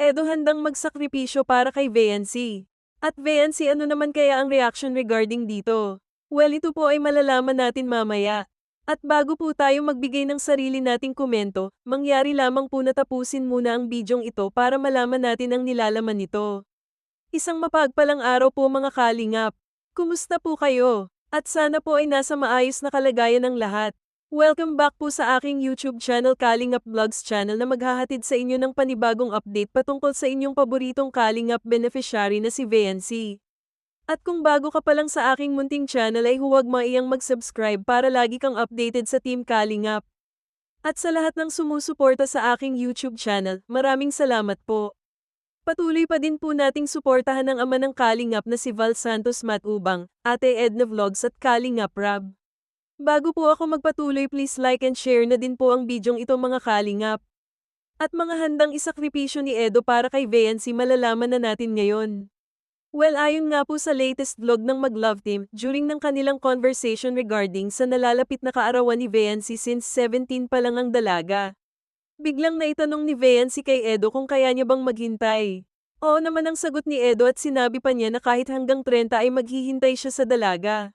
Edo handang magsakripisyo para kay Viancy. At Viancy, ano naman kaya ang reaction regarding dito? Well, ito po ay malalaman natin mamaya. At bago po tayo magbigay ng sarili nating komento, mangyari lamang po na tapusin muna ang bidyong ito para malaman natin ang nilalaman nito. Isang mapagpalang araw po mga kalingap. Kumusta po kayo? At sana po ay nasa maayos na kalagayan ng lahat. Welcome back po sa aking YouTube channel Kalingap Vlogs channel na maghahatid sa inyo ng panibagong update patungkol sa inyong paboritong Kalingap beneficiary na si Viancy. At kung bago ka pa lang sa aking munting channel ay huwag maiyang mag-subscribe para lagi kang updated sa Team Kalingap. At sa lahat ng sumusuporta sa aking YouTube channel, maraming salamat po. Patuloy pa din po nating suportahan ang ama ng Kalingap na si Val Santos Matubang, Ate Edna Vlogs at Kalingap Rab. Bago po ako magpatuloy, please like and share na din po ang bidyong ito mga kalingap. At mga handang isakripisyo ni Edo para kay Viancy malalaman na natin ngayon. Well, ayon nga po sa latest vlog ng Mag-Love Team, during ng kanilang conversation regarding sa nalalapit na kaarawan ni Viancy since 17 pa lang ang dalaga. Biglang naitanong ni Viancy kay Edo kung kaya niya bang maghintay. Oo naman ang sagot ni Edo at sinabi pa niya na kahit hanggang 30 ay maghihintay siya sa dalaga.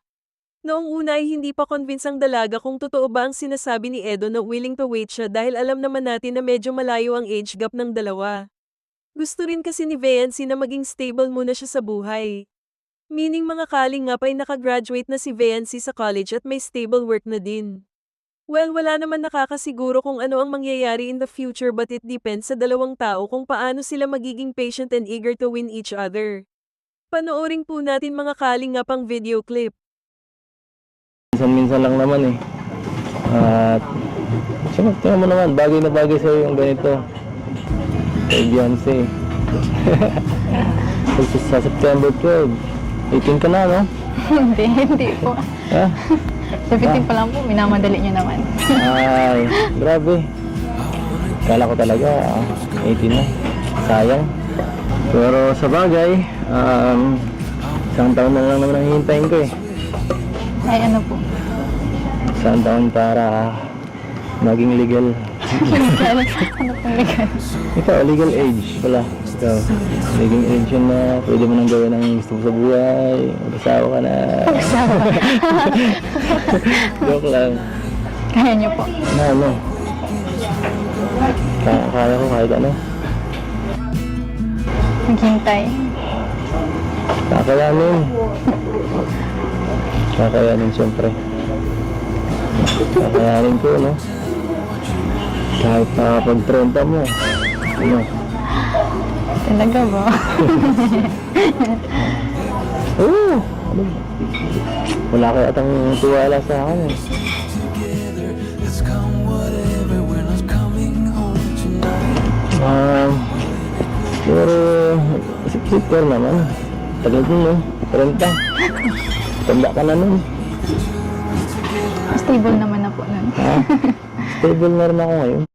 Noong una ay hindi pa convince ang dalaga kung totoo ba ang sinasabi ni Edo na willing to wait siya dahil alam naman natin na medyo malayo ang age gap ng dalawa. Gusto rin kasi ni Viancy na maging stable muna siya sa buhay. Meaning mga kalingap ay nakagraduate na si Viancy sa college at may stable work na din. Well, wala naman nakakasiguro kung ano ang mangyayari in the future but it depends sa dalawang tao kung paano sila magiging patient and eager to win each other. Panoorin po natin mga kalingap ang video clip. Minsan-minsan lang naman eh. At siyempre, tingnan mo naman, bagay na bagay sa'yo yung ganito. Kay Viancy. Sa September 12, 18 ka na, no? Hindi po. Ha? 17 pa lang po, minamadali niyo naman. Ay, grabe. Kala ko talaga, 18 na. Sayang. Pero sa bagay, isang taon na lang naman ang hihintayin ko eh. Ay, ano po? Isang taon para maging legal. Legal? Ano pong legal? Ikaw, legal age pala. Ikaw, legal age yun na pwede mo nang gawin ang gusto mo sa buhay. Mag-asawa ka na. Mag-asawa? Joke lang. Kaya niyo po. Na ano? Kaya ko kahit ano. Maghintay. Kakayanin. Kakayanin siyempre. Kakayanin ko, no? Kahit pag-30 mo. Ano? Talaga ba? Oo! Ano? Wala kaya atang tiwala sa akin eh. Pero isip-isip ko naman. Tagal din, no? 30. Tanda ka na nun. Stable naman na po nun. Ha? Stable na rin ako ngayon.